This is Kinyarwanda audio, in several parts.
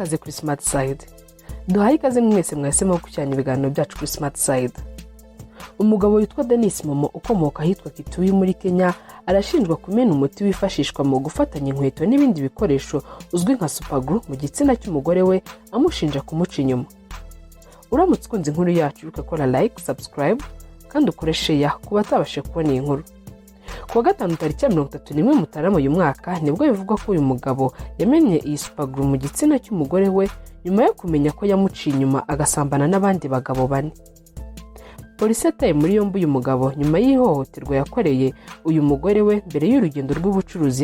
ikaze kuri Smartside. Duhaye ikaze mwese mwahisemo gukurikirana ibiganiro byacu kuri Smartside. Umugabo witwa Denis Momo ukomoka ahitwa Kitui muri Kenya arashinjwa kumena umuti wifashishwa mu gufatanya inkweto n'ibindi bikoresho uzwi nka superglue mu gitsina cy'umugore we, amushinja kumuca inyuma. Uramutse ukunze inkuru yacu ukakora like, subscribe kandi ukore share kuba atabashe kubona iyi nkuru. Kuwa gatanu tariki ya 31 Mutarama uyu mwaka nibwo bivugwa ko uyu mugabo yamenye iyi superglue mu gitsina cy'umugore we nyuma yo kumenya ko yamuciye inyuma agasambana n'abandi bagabo bane. Polisi yataye muri yombi uyu mugabo nyuma y'ihohoterwa yakoreye uyu mugore we mbere y'urugendo rw'ubucuruzi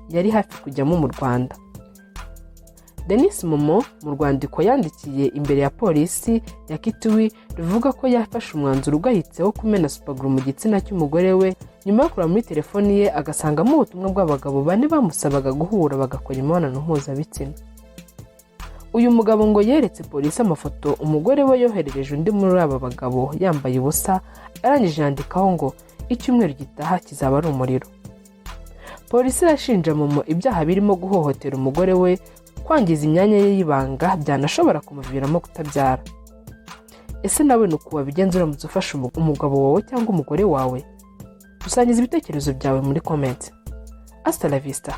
yari hafi kujyamo mu Rwanda. Denis Momo mu rwandiko yandikiye imbere ya polisi ya Kitui rivuga ko yafashe umwanzuro ugahitseho kumena superglue mu gitsina cy'umugore we nyuma yo kureba muri telefoni ye agasangamo ubutumwa bw'abagabo bane bamusabaga guhura bagakora imibonano mpuzabitsina. Uyu mugabo ngo yeretse polisi amafoto umugore we yoherereje undi muri aba bagabo yambaye ubusa, arangije yandikaho ngo icyumweru gitaha kizaba ari umuriro. Polisi irashinja Momo ibyaha birimo guhohotera umugore we, kwangiza imyanya ye y'ibanga byanashobora kumuviramo kutabyara. Ese nawe nuko wabigenza uramutse ufashe umugabo wawe cyangwa umugore wawe? Dusangiza ibitekerezo byawe muri comment. Hasta la vista.